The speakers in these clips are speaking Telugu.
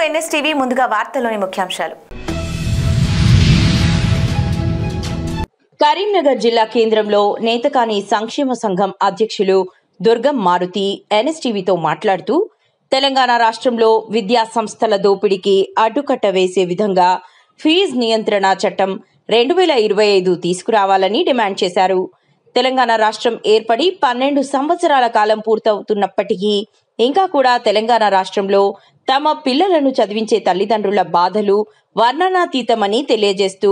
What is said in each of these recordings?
ఎన్ఎస్టీవీ ముందుగా వార్తల్లోని ముఖ్యాంశాలు. కరీంనగర్ జిల్లా కేంద్రంలో నేతకాని సంక్షేమ సంఘం అధ్యక్షులు దుర్గం మారుతి ఎన్ఎస్టీవీతో మాట్లాడుతూ తెలంగాణ రాష్ట్రంలో విద్యా సంస్థల దోపిడీకి అడ్డుకట్ట వేసే విధంగా ఫీజు నియంత్రణ చట్టం 2025 తీసుకురావాలని డిమాండ్ చేశారు. తెలంగాణ రాష్ట్రం ఏర్పడి 12 సంవత్సరాల కాలం పూర్తవుతున్నప్పటికీ ఇంకా కూడా తెలంగాణ రాష్ట్రంలో తమ పిల్లలను చదివించే తల్లిదండ్రుల బాధలు వర్ణనాతీతమని తెలియజేస్తూ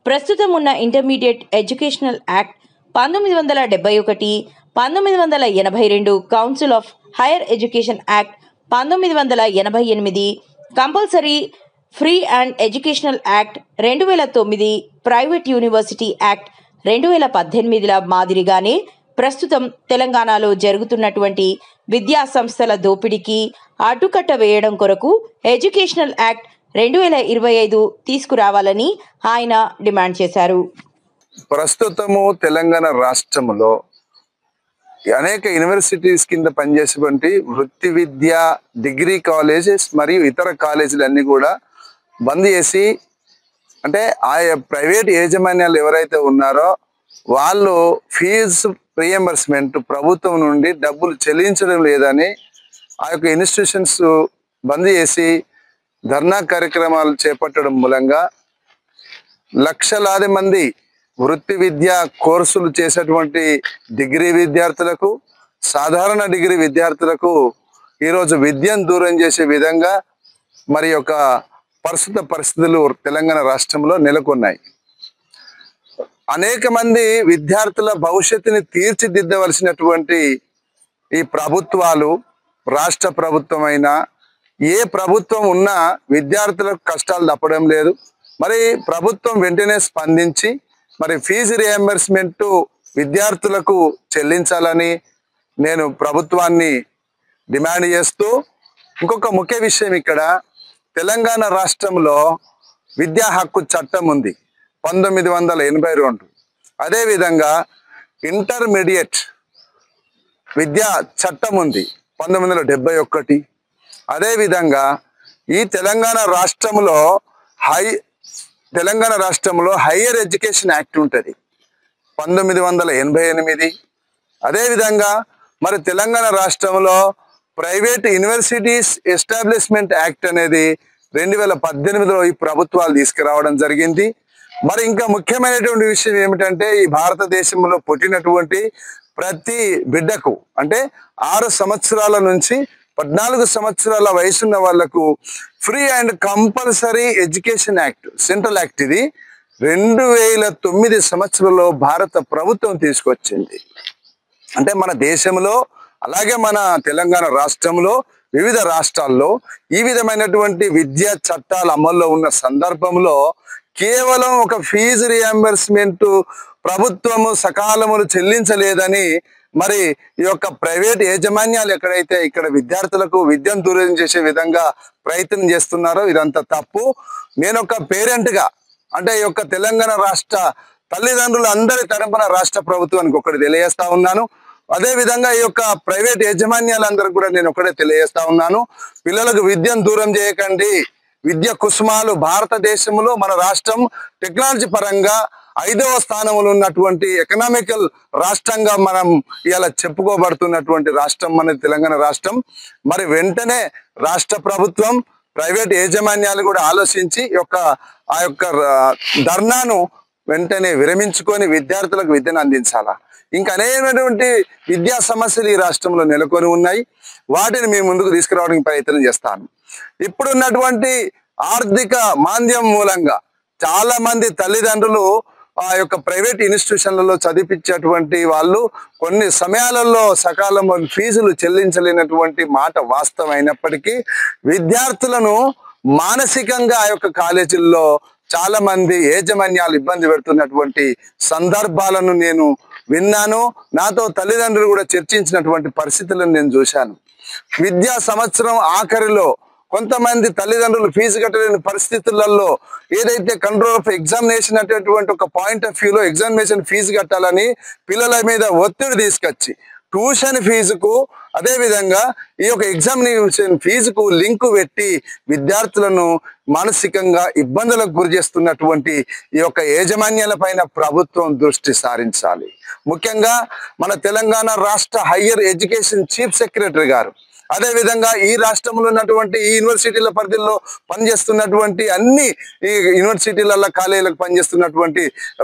ప్రస్తుతం ఉన్న intermediate educational act 1971, 1982, council of higher education act 1988, compulsory free and educational act 2009, private university act 2018ల మాదిరిగానే ప్రస్తుతం తెలంగాణలో జరుగుతున్నటువంటి విద్యా సంస్థల దోపిడీకి అడ్డుకట్ట వేయడం కొరకు ఎడ్యుకేషనల్ యాక్ట్ 2025 తీసుకురావాలని ఆయన డిమాండ్ చేశారు. ప్రస్తుతము తెలంగాణ రాష్ట్రంలో అనేక యూనివర్సిటీస్ కింద పనిచేసేటువంటి వృత్తి విద్యా డిగ్రీ కాలేజెస్ మరియు ఇతర కాలేజీలన్నీ కూడా బంద్ చేసి, అంటే ఆయా ప్రైవేట్ యాజమాన్యాలు ఎవరైతే ఉన్నారో వాళ్ళు ఫీజు రీఎంబర్స్మెంట్ ప్రభుత్వం నుండి డబ్బులు చెల్లించడం లేదని ఆ యొక్క ఇన్స్టిట్యూషన్స్ బంద్ చేసి ధర్నా కార్యక్రమాలు చేపట్టడం మూలంగా లక్షలాది మంది వృత్తి విద్యా కోర్సులు చేసేటువంటి డిగ్రీ విద్యార్థులకు, సాధారణ డిగ్రీ విద్యార్థులకు ఈరోజు విద్యను దూరం చేసే విధంగా మరి యొక్క ప్రస్తుత పరిస్థితులు తెలంగాణ రాష్ట్రంలో నెలకొన్నాయి. అనేక మంది విద్యార్థుల భవిష్యత్తుని తీర్చిదిద్దవలసినటువంటి ఈ ప్రభుత్వాలు, రాష్ట్ర ప్రభుత్వమైనా ఏ ప్రభుత్వం ఉన్నా విద్యార్థులకు కష్టాలు తప్పడం లేదు. మరి ప్రభుత్వం వెంటనే స్పందించి మరి ఫీజు రియంబర్స్మెంట్ విద్యార్థులకు చెల్లించాలని నేను ప్రభుత్వాన్ని డిమాండ్ చేస్తూ, ఇంకొక ముఖ్య విషయం, ఇక్కడ తెలంగాణ రాష్ట్రంలో విద్యా హక్కు చట్టం ఉంది 1982. అదేవిధంగా ఇంటర్మీడియట్ విద్యా చట్టం ఉంది 1971. అదేవిధంగా ఈ తెలంగాణ రాష్ట్రంలో హైయర్ ఎడ్యుకేషన్ యాక్ట్ ఉంటుంది 1988. అదేవిధంగా మరి తెలంగాణ రాష్ట్రంలో ప్రైవేట్ యూనివర్సిటీస్ ఎస్టాబ్లిష్మెంట్ యాక్ట్ అనేది 2018లో ఈ ప్రభుత్వాలు తీసుకురావడం జరిగింది. మరి ఇంకా ముఖ్యమైనటువంటి విషయం ఏమిటంటే, ఈ భారతదేశంలో పుట్టినటువంటి ప్రతి బిడ్డకు, అంటే 6 సంవత్సరాల నుంచి 14 సంవత్సరాల వయసున్న వాళ్లకు free and compulsory education act, central act, ఇది 2009 సంవత్సరంలో భారత ప్రభుత్వం తీసుకొచ్చింది. అంటే మన దేశంలో అలాగే మన తెలంగాణ రాష్ట్రంలో వివిధ రాష్ట్రాల్లో ఈ విధమైనటువంటి విద్యా చట్టాలు అమల్లో ఉన్న సందర్భంలో కేవలం ఒక ఫీజు రియంబర్స్మెంట్ ప్రభుత్వము సకాలములు చెల్లించలేదని మరి ఈ యొక్క ప్రైవేట్ యాజమాన్యాలు ఎక్కడైతే ఇక్కడ విద్యార్థులకు విద్యను దూరం చేసే విధంగా ప్రయత్నం చేస్తున్నారో ఇదంతా తప్పు. నేను ఒక పేరెంట్గా, అంటే ఈ యొక్క తెలంగాణ రాష్ట్ర తల్లిదండ్రులు అందరి తరపున రాష్ట్ర ప్రభుత్వానికి ఒకటి తెలియజేస్తా ఉన్నాను. అదేవిధంగా ఈ యొక్క ప్రైవేట్ యాజమాన్యాలందరూ కూడా నేను ఒకటే తెలియజేస్తా ఉన్నాను, పిల్లలకు విద్యను దూరం చేయకండి. విద్య కుసుమాలు భారతదేశంలో మన రాష్ట్రం టెక్నాలజీ పరంగా 5వ స్థానంలో ఉన్నటువంటి ఎకనామికల్ రాష్ట్రంగా మనం ఇలా చెప్పుకోబడుతున్నటువంటి రాష్ట్రం మన తెలంగాణ రాష్ట్రం. మరి వెంటనే రాష్ట్ర ప్రభుత్వం, ప్రైవేట్ యాజమాన్యాలు కూడా ఆలోచించి ఆ యొక్క ధర్నాను వెంటనే విరమించుకొని విద్యార్థులకు విద్యను అందించాలా. ఇంకా అనేకమైనటువంటి విద్యా సమస్యలు ఈ రాష్ట్రంలో నెలకొని ఉన్నాయి. వాటిని మీ ముందుకు తీసుకురావడానికి ప్రయత్నం చేస్తాను. ఇప్పుడున్నటువంటి ఆర్థిక మాంద్యం మూలంగా చాలా మంది తల్లిదండ్రులు ఆ యొక్క ప్రైవేట్ ఇన్స్టిట్యూషన్లలో చదివించేటువంటి వాళ్ళు కొన్ని సమయాలలో సకాలంలో ఫీజులు చెల్లించలేనటువంటి మాట వాస్తవమైనప్పటికీ విద్యార్థులను మానసికంగా ఆ యొక్క కాలేజీల్లో చాలా మంది యాజమాన్యాలు ఇబ్బంది పెడుతున్నటువంటి సందర్భాలను నేను విన్నాను. నాతో తల్లిదండ్రులు కూడా చర్చించినటువంటి పరిస్థితులను నేను చూశాను. విద్యా సంవత్సరం ఆఖరిలో కొంతమంది తల్లిదండ్రులు ఫీజు కట్టలేని పరిస్థితులలో ఏదైతే కంట్రోల్ ఆఫ్ ఎగ్జామినేషన్ అనేటువంటి ఒక పాయింట్ ఆఫ్ వ్యూలో ఎగ్జామినేషన్ ఫీజు కట్టాలని పిల్లల మీద ఒత్తిడి తీసుకొచ్చి ట్యూషన్ ఫీజుకు అదేవిధంగా ఈ యొక్క ఎగ్జామినేషన్ ఫీజుకు లింకు పెట్టి విద్యార్థులను మానసికంగా ఇబ్బందులకు గురి చేస్తున్నటువంటి ఈ యొక్క యాజమాన్యాల పైన ప్రభుత్వం దృష్టి సారించాలి. ముఖ్యంగా మన తెలంగాణ రాష్ట్ర హయ్యర్ ఎడ్యుకేషన్ చీఫ్ సెక్రటరీ గారు, అదేవిధంగా ఈ రాష్ట్రంలో ఉన్నటువంటి ఈ యూనివర్సిటీల పరిధిలో పనిచేస్తున్నటువంటి అన్ని ఈ యూనివర్సిటీలలో కాలేజీలకు పనిచేస్తున్నటువంటి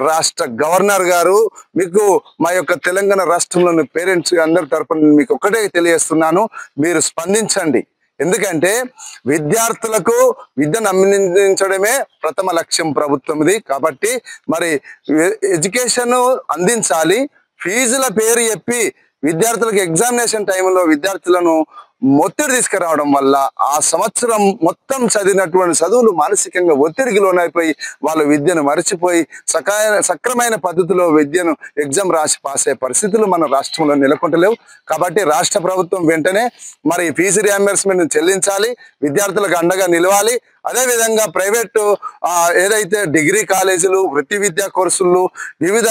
రాష్ట్ర గవర్నర్ గారు, మీకు మా యొక్క తెలంగాణ రాష్ట్రంలోని పేరెంట్స్ అందరి తరపున మీకు ఒకటే తెలియజేస్తున్నాను, మీరు స్పందించండి. ఎందుకంటే విద్యార్థులకు విద్యను అందించడమే ప్రథమ లక్ష్యం ప్రభుత్వంది. కాబట్టి మరి ఎడ్యుకేషన్ అందించాలి. ఫీజుల పేరు చెప్పి విద్యార్థులకు ఎగ్జామినేషన్ టైంలో విద్యార్థులను ఒత్తిడి తీసుకురావడం వల్ల ఆ సంవత్సరం మొత్తం చదివినటువంటి చదువులు మానసికంగా ఒత్తిడికి లోనైపోయి వాళ్ళు విద్యను మరచిపోయి సక్రమైన పద్ధతిలో విద్యను ఎగ్జామ్ రాసి పాస్ అయ్యే పరిస్థితులు మన రాష్ట్రంలో నెలకొంటలేవు. కాబట్టి రాష్ట్ర ప్రభుత్వం వెంటనే మరి ఫీజు రియంబర్స్మెంట్ చెల్లించాలి, విద్యార్థులకు అండగా నిలవాలి. అదేవిధంగా ప్రైవేటు ఏదైతే డిగ్రీ కాలేజీలు, వృత్తి విద్యా కోర్సులు, వివిధ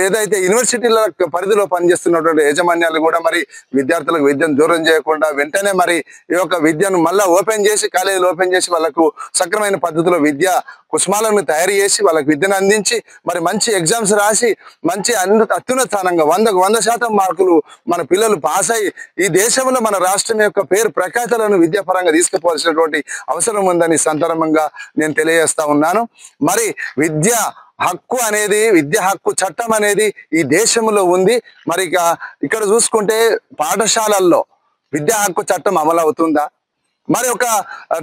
ఏదైతే యూనివర్సిటీల పరిధిలో పనిచేస్తున్నటువంటి యాజమాన్యాలు కూడా మరి విద్యార్థులకు విద్యను దూరం చేయకుండా వెంటనే మరి ఈ యొక్క విద్యను మళ్ళీ ఓపెన్ చేసి, కాలేజీలు ఓపెన్ చేసి వాళ్ళకు సక్రమైన పద్ధతిలో విద్యా కుసుమాలను తయారు చేసి వాళ్ళకి విద్యను అందించి మరి మంచి ఎగ్జామ్స్ రాసి మంచి అత్యున్నత స్థానంగా 100% మార్కులు మన పిల్లలు పాస్ అయ్యి ఈ దేశంలో మన రాష్ట్రం యొక్క పేరు ప్రఖ్యాతలను విద్యాపరంగా తీసుకుపోవాల్సినటువంటి అవసరం ఉందని సందర్భంగా నేను తెలియజేస్తా ఉన్నాను. మరి విద్యా హక్కు చట్టం అనేది ఈ దేశంలో ఉంది. మరి ఇక్కడ చూసుకుంటే పాఠశాలల్లో విద్యా హక్కు చట్టం అమలు అవుతుందా? మరి ఒక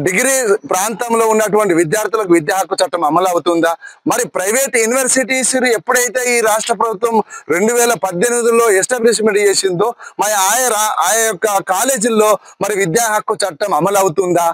డిగ్రీ ప్రాంతంలో ఉన్నటువంటి విద్యార్థులకు విద్యా హక్కు చట్టం అమలు అవుతుందా? మరి ప్రైవేట్ యూనివర్సిటీస్ ఎప్పుడైతే ఈ రాష్ట్ర ప్రభుత్వం 2018లో ఎస్టాబ్లిష్మెంట్ చేసిందో మరి ఆ యొక్క కాలేజీల్లో మరి విద్యా హక్కు చట్టం అమలు అవుతుందా?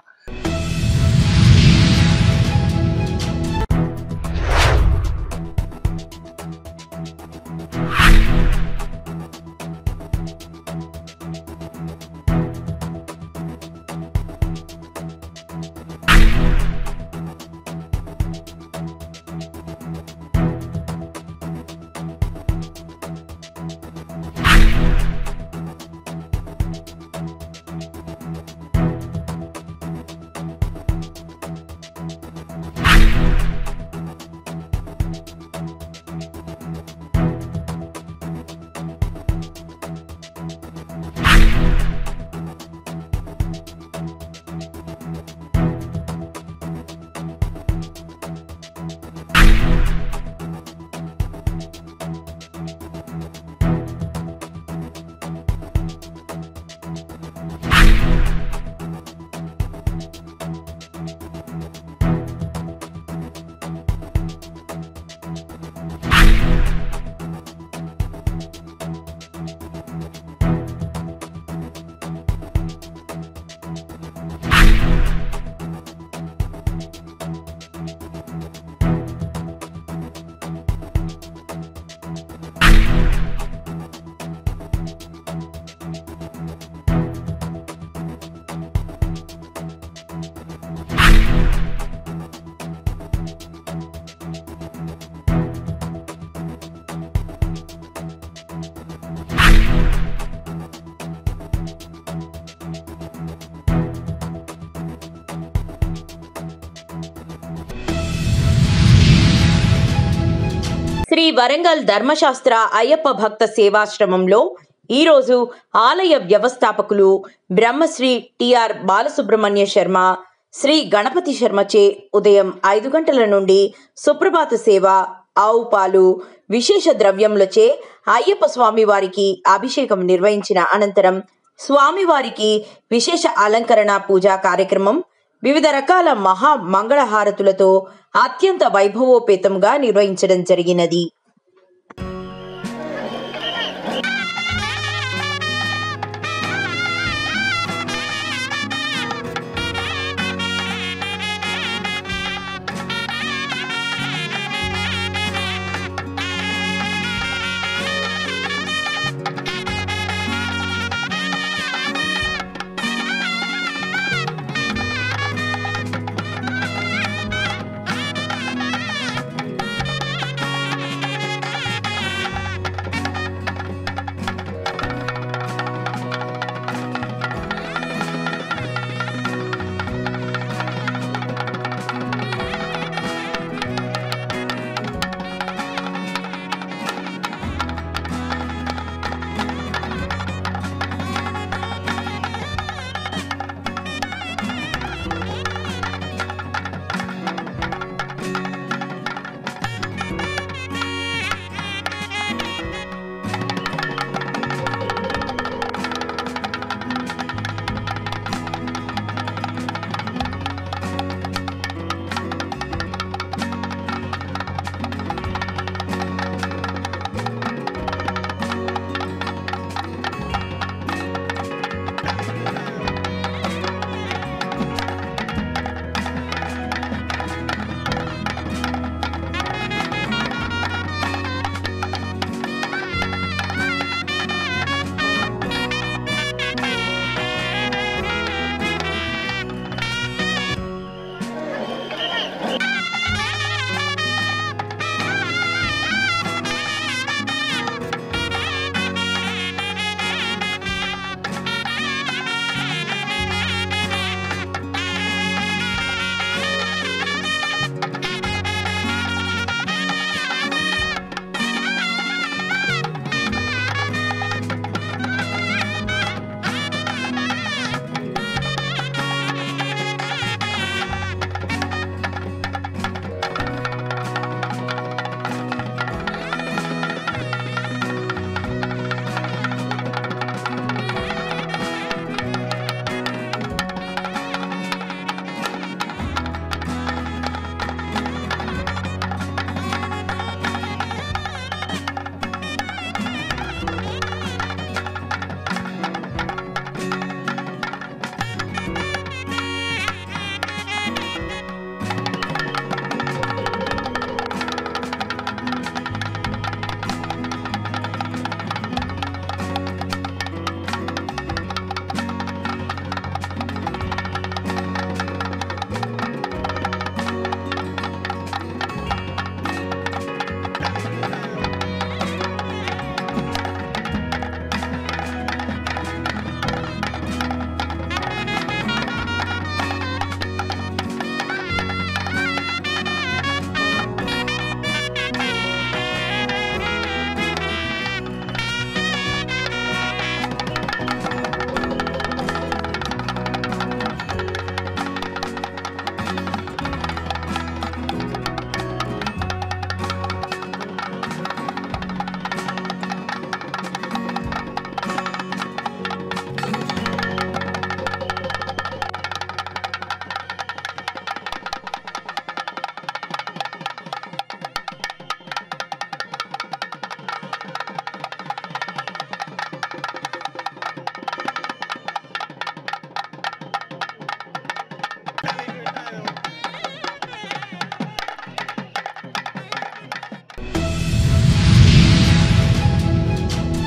శ్రీ వరంగల్ ధర్మశాస్త్ర అయ్యప్ప భక్త సేవాశ్రమంలో ఈరోజు ఆలయ వ్యవస్థాపకులు బ్రహ్మశ్రీ టిఆర్ బాలసుబ్రహ్మణ్య శర్మ, శ్రీ గణపతి శర్మచే ఉదయం 5 గంటల నుండి సుప్రభాత సేవ, ఆవు పాలు, విశేష ద్రవ్యములచే అయ్యప్ప స్వామి వారికి అభిషేకం నిర్వహించిన అనంతరం స్వామివారికి విశేష అలంకరణ పూజా కార్యక్రమం వివిధ రకాల మహా మంగళహారతులతో అత్యంత వైభవోపేతంగా నిర్వహించడం జరిగినది.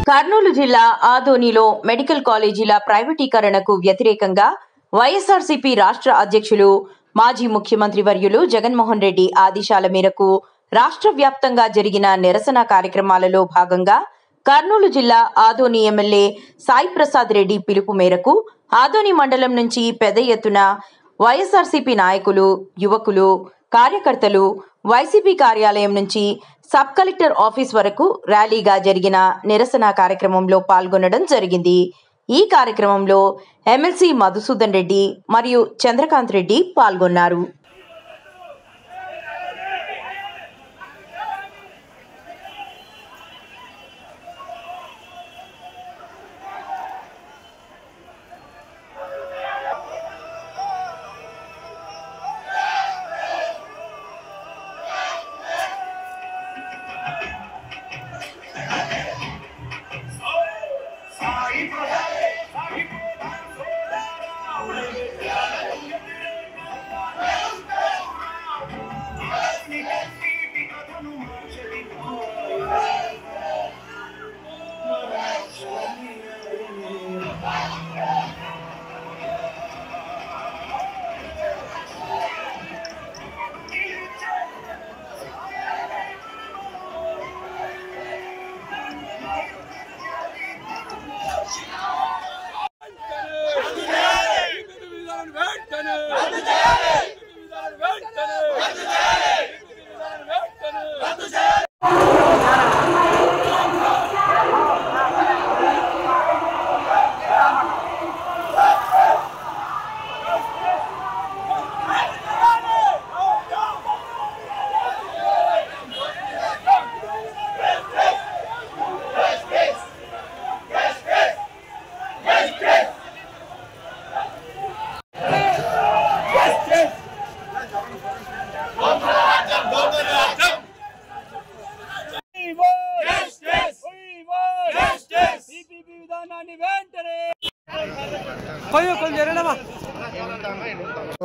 కర్నూలు జిల్లా ఆదోనిలో మెడికల్ కాలేజీల ప్రైవేటీకరణకు వ్యతిరేకంగా వైఎస్ఆర్సీపీ రాష్ట్ర అధ్యక్షులు మాజీ ముఖ్యమంత్రి వర్యులు జగన్మోహన్ రెడ్డి ఆదేశాల మేరకు రాష్ట్ర వ్యాప్తంగా జరిగిన నిరసన కార్యక్రమాలలో భాగంగా కర్నూలు జిల్లా ఆదోని ఎమ్మెల్యే సాయి ప్రసాద్ రెడ్డి పిలుపు మేరకు ఆదోని మండలం నుంచి పెద్ద ఎత్తున వైఎస్ఆర్సీపీ నాయకులు, యువకులు, కార్యకర్తలు వైసీపీ కార్యాలయం నుంచి సబ్ కలెక్టర్ ఆఫీస్ వరకు ర్యాలీగా జరిగిన నిరసన కార్యక్రమంలో పాల్గొనడం జరిగింది. ఈ కార్యక్రమంలో ఎమ్మెల్సీ మధుసూదన్ రెడ్డి మరియు చంద్రకాంత్ రెడ్డి పాల్గొన్నారు.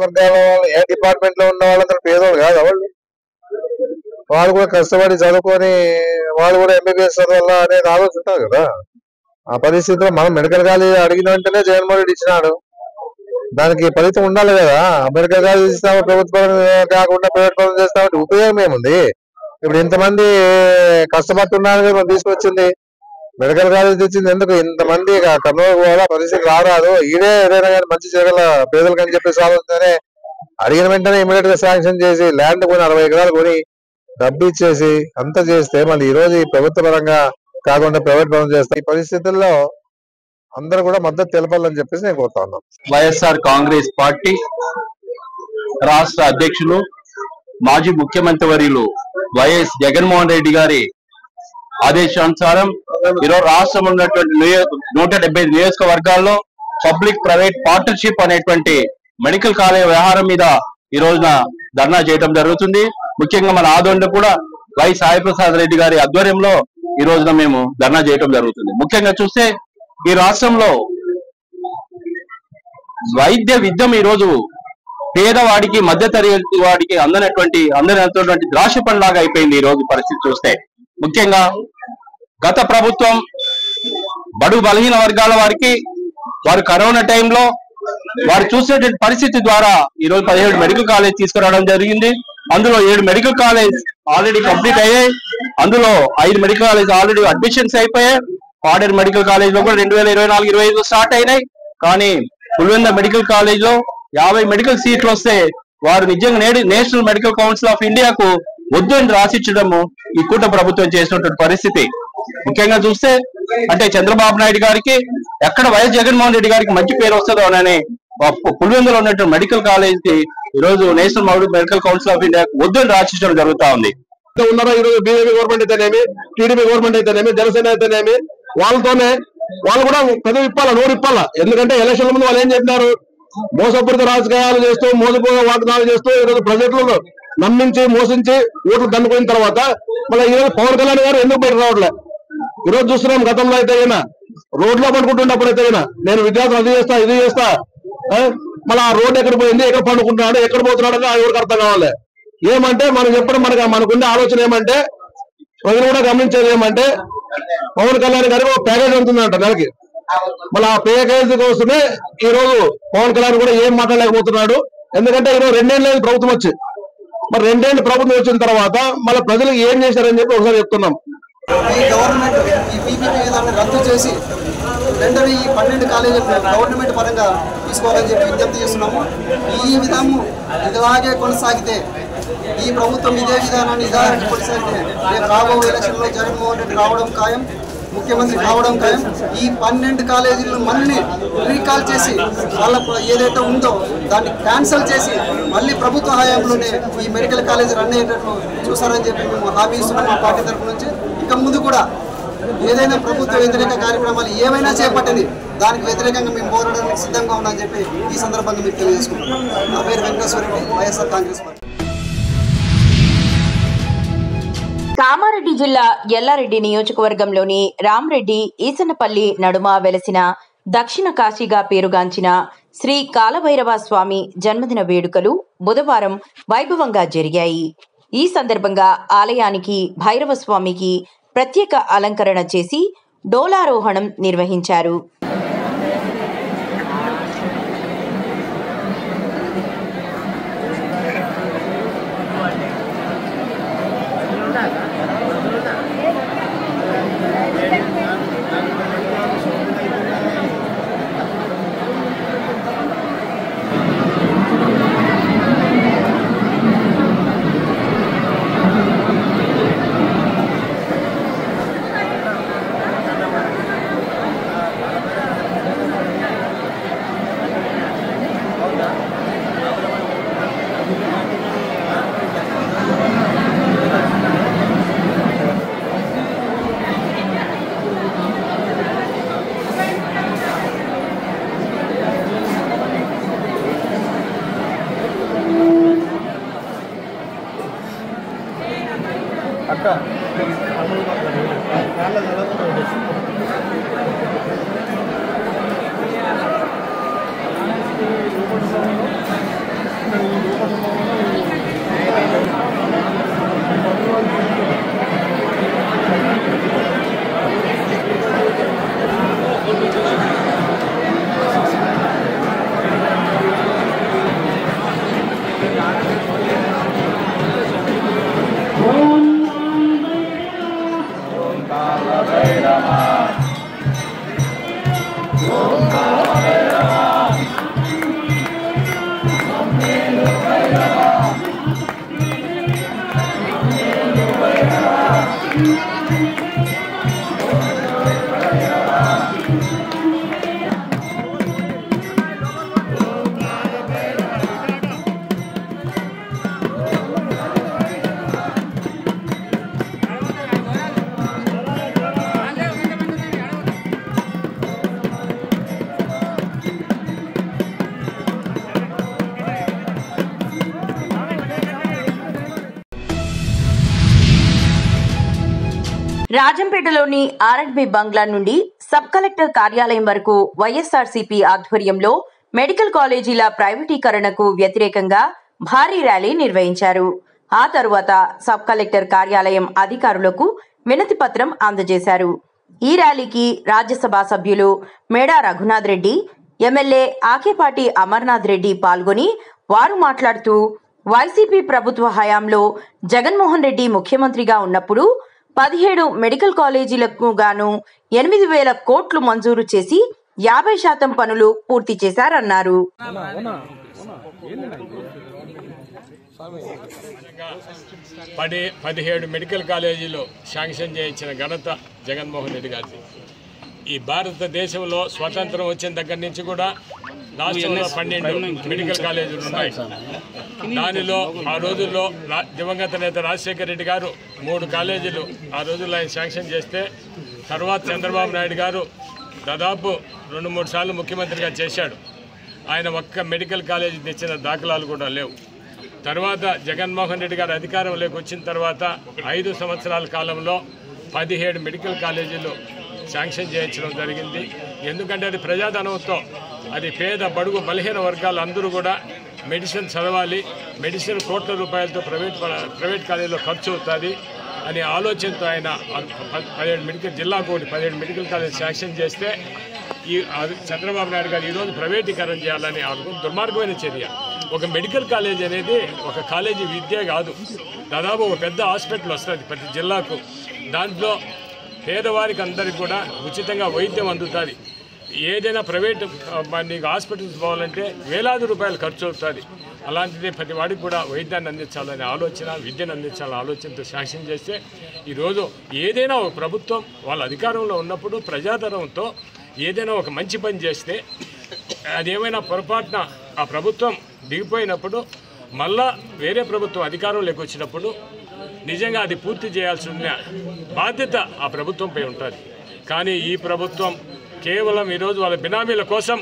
వర్గాల వాళ్ళు ఏ డిపార్ట్మెంట్ లో ఉన్న వాళ్ళందరూ పేదోళ్ళు కాదు. వాళ్ళు కూడా కష్టపడి చదువుకొని వాళ్ళు కూడా ఎంబీబీఎస్ చదవాలా అనేది ఆలోచిస్తారు కదా. ఆ పరిస్థితిలో మనం మెడికల్ కాలేజ్ అడిగిన వెంటనే జగన్మోహన్ రెడ్డి ఇచ్చినాడు. దానికి ఫలితం ఉండాలి కదా. మెడికల్ కాలేజ్ ఇస్తాము ప్రభుత్వం కాకుండా ప్రైవేట్ పనులు చేస్తామంటే ఉపయోగం ఏముంది? ఇప్పుడు ఇంతమంది కష్టపడుతున్నారు మనం తీసుకొచ్చింది మెడికల్ కాలేజ్ తెచ్చింది ఎందుకు? ఇంతమంది కర్నూలు కూడా పరిస్థితి రారాదు, ఈడే ఏదైనా కానీ మంచి చేయగల పేదలకు అని చెప్పేసి ఆలోచననే అడిగిన వెంటనే ఇమీడియట్ గా శాంక్షన్ చేసి ల్యాండ్ కొని 60 ఎకరాలు కొని డబ్బు ఇచ్చేసి అంతా చేస్తే మళ్ళీ ఈ రోజు ప్రభుత్వ పరంగా కాకుండా ప్రైవేట్ పనులు చేస్తే ఈ పరిస్థితుల్లో అందరూ కూడా మద్దతు తెలపాలని చెప్పేసి నేను కోరుతా ఉన్నాను. వైఎస్ఆర్ కాంగ్రెస్ పార్టీ రాష్ట్ర అధ్యక్షులు మాజీ ముఖ్యమంత్రి వర్యులు వైఎస్ జగన్మోహన్ రెడ్డి గారి ఆదేశానుసారం ఈరోజు రాష్ట్రం ఉన్నటువంటి 175 నియోజకవర్గాల్లో పబ్లిక్ ప్రైవేట్ పార్ట్నర్షిప్ అనేటువంటి మెడికల్ కాలేజ్ వ్యవహారం మీద ఈ రోజున ధర్నా చేయడం జరుగుతుంది. ముఖ్యంగా మన ఆదోనిలో కూడా వై సాయి ప్రసాద్ రెడ్డి గారి ఆధ్వర్యంలో ఈ రోజున మేము ధర్నా చేయడం జరుగుతుంది. ముఖ్యంగా చూస్తే ఈ రాష్ట్రంలో వైద్య విద్యం ఈ రోజు పేదవాడికి మధ్య తరగతి వాడికి అందనటువంటి ద్రాక్ష పండులాగా అయిపోయింది ఈ రోజు పరిస్థితి చూస్తే. ముఖ్యంగా గత ప్రభుత్వం బడు బలహీన వర్గాల వారికి వారు కరోనా టైంలో వారు చూసినటువంటి పరిస్థితి ద్వారా ఈ రోజు 17 మెడికల్ కాలేజ్ తీసుకురావడం జరిగింది. అందులో 7 మెడికల్ కాలేజ్ ఆల్రెడీ కంప్లీట్ అయ్యాయి. అందులో 5 మెడికల్ కాలేజ్ ఆల్రెడీ అడ్మిషన్స్ అయిపోయాయి. పాడేరు మెడికల్ కాలేజ్ లో కూడా 2024-25 స్టార్ట్ అయినాయి. కానీ పులివెంద మెడికల్ కాలేజ్ లో 50 మెడికల్ సీట్లు వస్తే వారు నిజంగా నేషనల్ మెడికల్ కౌన్సిల్ ఆఫ్ ఇండియాకు వద్దు అని రాసిచ్చడము ఈ కూట ప్రభుత్వం చేసినటువంటి పరిస్థితి. ముఖ్యంగా చూస్తే అంటే చంద్రబాబు నాయుడు గారికి ఎక్కడ వైఎస్ జగన్మోహన్ రెడ్డి గారికి మంచి పేరు వస్తుందో అని పులివెందులో ఉన్నటువంటి మెడికల్ కాలేజ్ కి ఈ రోజు national medical council of India వద్దు అని రాసిచ్చడం జరుగుతా ఉంది. ఉన్నారో ఈ రోజు బీజేపీ గవర్నమెంట్ అయితేనేమి, టీడీపీ గవర్నమెంట్ అయితేనేమి, జనసేన అయితేనేమి వాళ్ళతోనే వాళ్ళు కూడా పెదవి ఇప్పాలా, నోరు ఇప్పాలా. ఎందుకంటే ఎలక్షన్ల ముందు వాళ్ళు ఏం చెప్పినారు? మోసపూరిత రాజకీయాలు చేస్తూ మోసపూరిత వాగ్దానాలు చేస్తూ ఈరోజు ప్రజలను నమ్మించి మోసించి ఓట్లు దండుకున్న తర్వాత మళ్ళీ ఈరోజు పవన్ కళ్యాణ్ గారు ఎందుకు బయట రావట్లే? ఈరోజు చూస్తున్నాం. గతంలో అయితే రోడ్లో పడుకుంటున్నప్పుడు అయితే నేను విద్యార్థులు అది చేస్తా ఇది చేస్తా, మళ్ళీ ఆ రోడ్డు ఎక్కడ పోయింది, ఎక్కడ పండుకుంటున్నాడు, ఎక్కడ పోతున్నాడు ఎవరికి అర్థం కావాలి. ఏమంటే మనం చెప్పడం మనకుండే ఆలోచన ఏమంటే ప్రజలు కూడా గమనించేది ఏమంటే పవన్ కళ్యాణ్ గారికి ఒక ప్యాకేజ్ ఉంటుందంట నెలకి. మళ్ళీ ఆ ప్యాకేజ్ కోసమే ఈ రోజు పవన్ కళ్యాణ్ కూడా ఏం మాట్లాడలేకపోతున్నాడు. ఎందుకంటే ఈరోజు 2 ఏళ్ళు ప్రభుత్వం వచ్చి, మరి 2 ఏళ్ళు ప్రభుత్వం వచ్చిన తర్వాత మళ్ళీ ప్రజలకు ఏం చేశారని చెప్పి ఒకసారి చెప్తున్నాం. ఈ గవర్నమెంట్ ఈ పీపీపీ విధానాన్ని రద్దు చేసి వెంటనే ఈ 12 కాలేజీలు గవర్నమెంట్ పరంగా తీసుకోవాలని చెప్పి విజ్ఞప్తి చేస్తున్నాము. ఈ విధానం ఇలాగే కొనసాగితే, ఈ ప్రభుత్వం ఇదే విధానాన్ని ఇదానికి కొనసాగితే రేపు రాబోయే ఎలక్షన్లో జగన్మోహన్ రెడ్డి రావడం ఖాయం, ముఖ్యమంత్రి కావడం ఖాయం. ఈ 12 కాలేజీలను మళ్ళీ రీకాల్ చేసి వాళ్ళ ఏదైతే ఉందో దాన్ని క్యాన్సిల్ చేసి మళ్ళీ ప్రభుత్వ హయాంలోనే ఈ మెడికల్ కాలేజీ రన్ అయ్యేటట్లు చూస్తారని చెప్పి మేము హామీ ఇస్తున్నాం మా పార్టీ తరఫు నుంచి. ఇక ముందు కూడా ఏదైనా ప్రభుత్వ వ్యతిరేక కార్యక్రమాలు ఏమైనా చేపట్టింది దానికి వ్యతిరేకంగా మేము పోరాడడానికి సిద్ధంగా ఉన్నామని చెప్పి ఈ సందర్భంగా మీకు తెలియజేసుకుంటున్నాం. నా పేరు వెంకటేశ్వర రెడ్డి, వైఎస్ఆర్ కాంగ్రెస్ పార్టీ. కామారెడ్డి జిల్లా ఎల్లారెడ్డి నియోజకవర్గంలోని రామ్రెడ్డి ఈసన్నపల్లి నడుమ వెలసిన దక్షిణ కాశీగా పేరుగాంచిన శ్రీ కాలభైరవ స్వామి జన్మదిన వేడుకలు బుధవారం వైభవంగా జరిగాయి. ఈ సందర్భంగా ఆలయానికి భైరవ స్వామికి ప్రత్యేక అలంకరణ చేసి డోలారోహణం నిర్వహించారు. రాజంపేటలోని ఆర్ఎండ్బి బంగ్లా నుండి సబ్ కలెక్టర్ కార్యాలయం వరకు వైఎస్ఆర్సీపీ ఆధ్వర్యంలో మెడికల్ కాలేజీల ప్రైవేటీకరణకు వ్యతిరేకంగా భారీ ర్యాలీ నిర్వహించారు. ఆ తరువాత సబ్ కలెక్టర్ కార్యాలయం అధికారులకు వినతి పత్రం అందజేశారు. ఈ ర్యాలీకి రాజ్యసభ సభ్యులు మేడా రఘునాథ్ రెడ్డి, ఎమ్మెల్యే ఆకేపాటి అమర్నాథ్ రెడ్డి పాల్గొని వారు మాట్లాడుతూ వైసీపీ ప్రభుత్వ హయాంలో జగన్మోహన్ రెడ్డి ముఖ్యమంత్రిగా ఉన్నప్పుడు 17 మెడికల్ కాలేజీలకు గాను 8,000 కోట్లు మంజూరు చేసి 50% పనులు పూర్తి చేశారన్నారు. 17 మెడికల్ కాలేజీలు శాంక్షన్ చేయించిన ఘనత జగన్మోహన్ రెడ్డి గారిది. ఈ భారతదేశంలో స్వతంత్రం వచ్చిన దగ్గర నుంచి కూడా రాష్ట్రంలో 12 మెడికల్ కాలేజీలు ఉన్నాయి. దానిలో ఆ రోజుల్లో దివంగత నేత రాజశేఖర రెడ్డి గారు 3 కాలేజీలు ఆ రోజుల్లో ఆయన శాంక్షన్ చేస్తే, తర్వాత చంద్రబాబు నాయుడు గారు దాదాపు 2-3 సార్లు ముఖ్యమంత్రిగా చేశాడు. ఆయన ఒక్క మెడికల్ కాలేజీ తెచ్చిన దాఖలాలు కూడా లేవు. తర్వాత జగన్మోహన్ రెడ్డి గారు అధికారంలోకి వచ్చిన తర్వాత 5 సంవత్సరాల కాలంలో 17 మెడికల్ కాలేజీలు శాంక్షన్ చేయించడం జరిగింది. ఎందుకంటే అది ప్రజాధనంతో, అది పేద బడుగు బలహీన వర్గాలు అందరూ కూడా మెడిసిన్ చదవాలి. మెడిసిన్ కోట్ల రూపాయలతో ప్రైవేట్ కాలేజీలో ఖర్చు అవుతుంది. అనే ఆలోచనతో ఆయన 17 మెడికల్ జిల్లాకు ఒకటి 17 మెడికల్ కాలేజ్ శాంక్షన్ చేస్తే చంద్రబాబు నాయుడు గారు ఈరోజు ప్రైవేటీకరణ చేయాలని దుర్మార్గమైన చర్య. ఒక మెడికల్ కాలేజ్ అనేది ఒక కాలేజీ విద్య కాదు, దాదాపు ఒక పెద్ద హాస్పిటల్ వస్తుంది ప్రతి జిల్లాకు. దాంట్లో పేదవారికి అందరికీ కూడా ఉచితంగా వైద్యం అందుతుంది. ఏదైనా ప్రైవేట్ నీకు హాస్పిటల్స్ పోవాలంటే వేలాది రూపాయలు ఖర్చు అవుతుంది. అలాంటిది ప్రతి వాడికి కూడా వైద్యాన్ని అందించాలనే ఆలోచన, విద్యను అందించాలనే ఆలోచనతో శాంక్షన్ చేస్తే ఈరోజు ఏదైనా ఒక ప్రభుత్వం వాళ్ళ అధికారంలో ఉన్నప్పుడు ప్రజాదరణతో ఏదైనా ఒక మంచి పని చేస్తే అదేమైనా పొరపాటున ఆ ప్రభుత్వం దిగిపోయినప్పుడు మళ్ళా వేరే ప్రభుత్వం అధికారంలోకి వచ్చినప్పుడు నిజంగా అది పూర్తి చేయాల్సిన బాధ్యత ఆ ప్రభుత్వంపై ఉంటుంది. కానీ ఈ ప్రభుత్వం కేవలం ఈరోజు వాళ్ళ బినామీల కోసం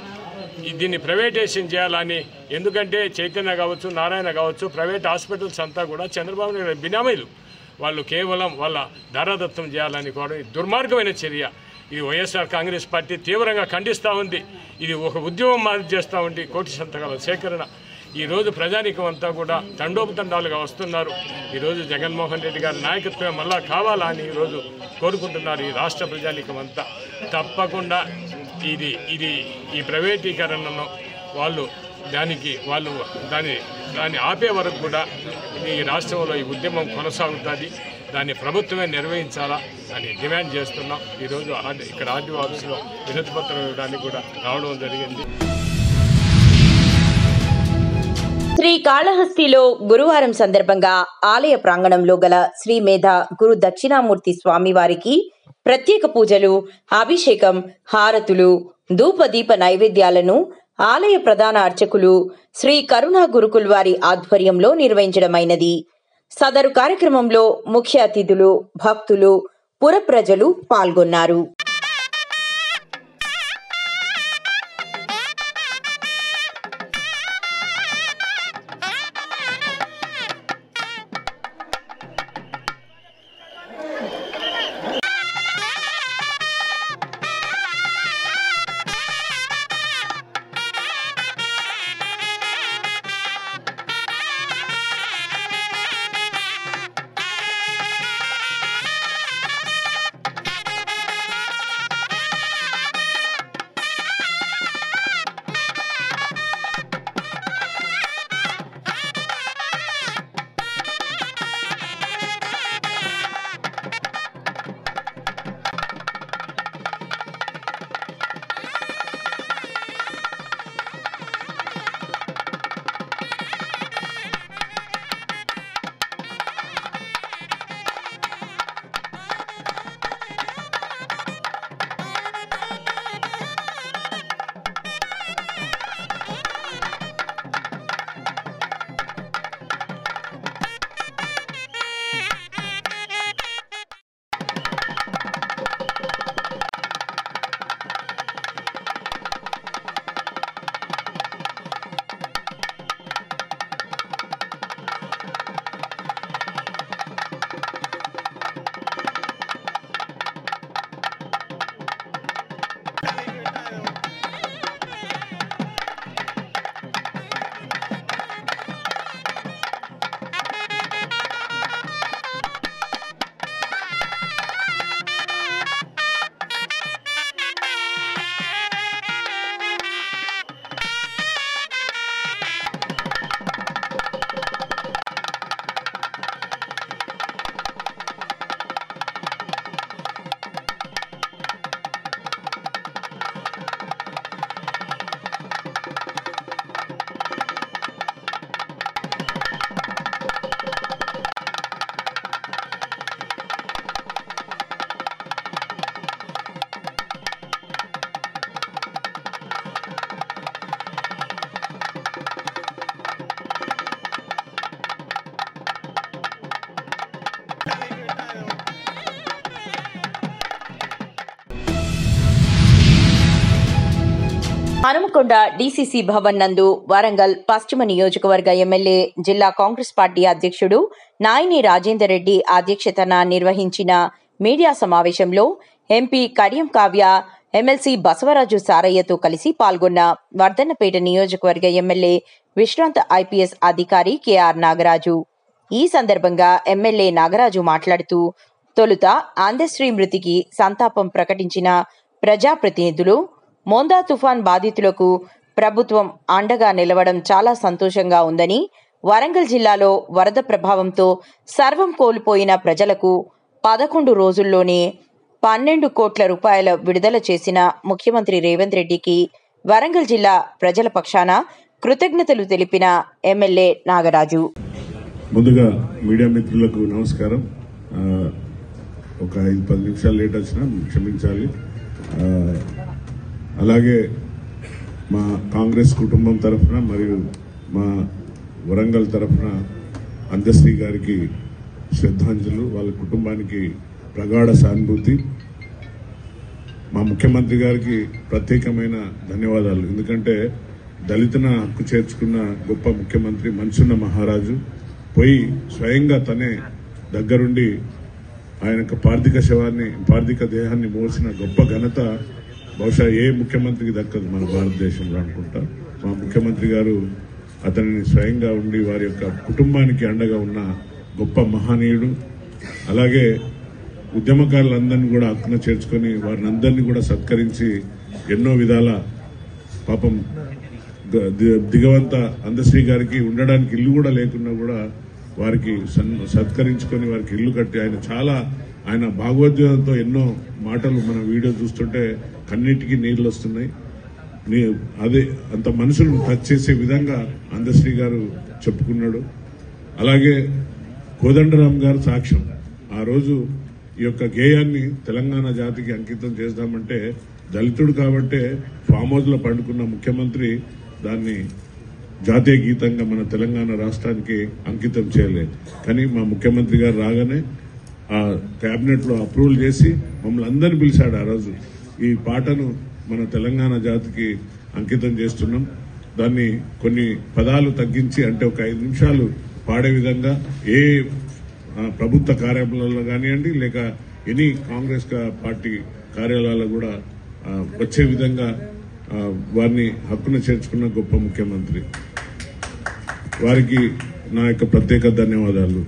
దీన్ని ప్రైవేటైజేషన్ చేయాలని, ఎందుకంటే చైతన్య కావచ్చు, నారాయణ కావచ్చు, ప్రైవేట్ హాస్పిటల్స్ అంతా కూడా చంద్రబాబు నాయుడు బినామీలు. వాళ్ళు కేవలం వాళ్ళ ధారాదత్తం చేయాలని కూడా దుర్మార్గమైన చర్య. ఇది వైఎస్ఆర్ కాంగ్రెస్ పార్టీ తీవ్రంగా ఖండిస్తూ ఉంది. ఇది ఒక ఉద్యమం మాదిరి చేస్తూ ఉంది. కోటి సంతకాల సేకరణ ఈరోజు ప్రజానీకం అంతా కూడా తండోపతండాలుగా వస్తున్నారు. ఈరోజు జగన్మోహన్ రెడ్డి గారి నాయకత్వం మళ్ళా కావాలా అని ఈరోజు కోరుకుంటున్నారు ఈ రాష్ట్ర ప్రజానీకం అంతా. తప్పకుండా ఈ ప్రైవేటీకరణను దాన్ని ఆపే వరకు కూడా ఈ రాష్ట్రంలో ఈ ఉద్యమం కొనసాగుతుంది. దాన్ని ప్రభుత్వమే నిర్వహించాలా అని డిమాండ్ చేస్తున్నాం. ఈరోజు ఇక్కడ ఆర్డీఓ ఆఫీసులో వినతి పత్రం ఇవ్వడానికి కూడా రావడం జరిగింది. శ్రీకాళహస్తిలో గురువారం సందర్భంగా ఆలయ ప్రాంగణంలో గల శ్రీ మేధ గురు దక్షిణామూర్తి స్వామివారికి ప్రత్యేక పూజలు, అభిషేకం, హారతులు, ధూపదీప నైవేద్యాలను ఆలయ ప్రధాన అర్చకులు శ్రీ కరుణా గురుకుల్ వారి ఆధ్వర్యంలో నిర్వహించడమైనది. సదరు కార్యక్రమంలో ముఖ్య అతిథులు, భక్తులు, పుర ప్రజలు పాల్గొన్నారు. హనుమకొండ డీసీసీ భవన్ నందు వరంగల్ పశ్చిమ నియోజకవర్గ ఎమ్మెల్యే, జిల్లా కాంగ్రెస్ పార్టీ అధ్యక్షుడు నాయిని రాజేందర్ రెడ్డి అధ్యక్షతన నిర్వహించిన మీడియా సమావేశంలో ఎంపీ కడియం కావ్య, ఎమ్మెల్సీ బసవరాజు సారయ్యతో కలిసి పాల్గొన్న వర్ధన్నపేట నియోజకవర్గ ఎమ్మెల్యే, విశ్రాంత ఐపీఎస్ అధికారి కేఆర్ నాగరాజు. ఈ సందర్భంగా ఎమ్మెల్యే నాగరాజు మాట్లాడుతూ తొలుత అందశ్రీ మృతికి సంతాపం ప్రకటించిన ప్రజాప్రతినిధులు మోందా తుఫాన్ బాధితులకు ప్రభుత్వం అండగా నిలవడం చాలా సంతోషంగా ఉందని, వరంగల్ జిల్లాలో వరద ప్రభావంతో సర్వం కోల్పోయిన ప్రజలకు 11 రోజుల్లోనే 12 కోట్ల రూపాయల విడుదల చేసిన ముఖ్యమంత్రి రేవంత్ రెడ్డికి వరంగల్ జిల్లా ప్రజల పక్షాన కృతజ్ఞతలు తెలిపిన ఎమ్మెల్యే నాగరాజు. ముందుగా మీడియా మిత్రులకు నమస్కారం. ఒక 5-10 నిమిషాలు లేట్ వచ్చినా క్షమించాలి. అలాగే మా కాంగ్రెస్ కుటుంబం తరఫున మరియు మా వరంగల్ తరఫున అందశ్రీ గారికి శ్రద్ధాంజలు, వాళ్ళ కుటుంబానికి ప్రగాఢ సానుభూతి. మా ముఖ్యమంత్రి గారికి ప్రత్యేకమైన ధన్యవాదాలు. ఎందుకంటే దళితుల హక్కు చేర్చుకున్న గొప్ప ముఖ్యమంత్రి, మనసున్న మహారాజు పోయి స్వయంగా తనే దగ్గరుండి ఆయన పార్థిక దేహాన్ని మోసిన గొప్ప ఘనత బహుశా ఏ ముఖ్యమంత్రికి దక్కదు మన భారతదేశంలో అనుకుంటా. మా ముఖ్యమంత్రి గారు అతనిని స్వయంగా ఉండి వారి యొక్క కుటుంబానికి అండగా ఉన్న గొప్ప మహనీయుడు. అలాగే ఉద్యమకారులందరినీ కూడా హక్కున చేర్చుకొని వారిని అందరినీ కూడా సత్కరించి ఎన్నో విధాల పాపం దిగవంత అందశ్రీ గారికి ఉండడానికి ఇల్లు కూడా లేకున్నా కూడా వారికి సత్కరించుకొని వారికి ఇల్లు కట్టి ఆయన భాగవద్గీతతో ఎన్నో మాటలు మన వీడియో చూస్తుంటే కన్నిటికీ నీళ్లు వస్తున్నాయి. అదే అంత మనుషులను టచ్ చేసే విధంగా అందశ్రీ గారు చెప్పుకున్నాడు. అలాగే కోదండరాం గారు సాక్ష్యం. ఆ రోజు ఈ యొక్క గేయాన్ని తెలంగాణ జాతికి అంకితం చేద్దామంటే దళితుడు కాబట్టే ఫామ్ హౌస్ లో పండుకున్న ముఖ్యమంత్రి దాన్ని జాతీయ గీతంగా మన తెలంగాణ రాష్ట్రానికి అంకితం చేయలేదు. కానీ మా ముఖ్యమంత్రి గారు రాగానే ఆ కేబినెట్ లో అప్రూవల్ చేసి మమ్మల్ని అందరినీ పిలిచాడు. ఆ రోజు ఈ పాటను మన తెలంగాణ జాతికి అంకితం చేస్తున్నాం. దాన్ని కొన్ని పదాలు తగ్గించి అంటే ఒక 5 నిమిషాలు పాడే విధంగా ఏ ప్రభుత్వ కార్యాలయాల్లో కానివ్వండి లేక ఎనీ కాంగ్రెస్ పార్టీ కార్యాలయాల్లో కూడా వచ్చే విధంగా వారిని హక్కున చేర్చుకున్న గొప్ప ముఖ్యమంత్రి. వారికి నా యొక్క ప్రత్యేక ధన్యవాదాలు.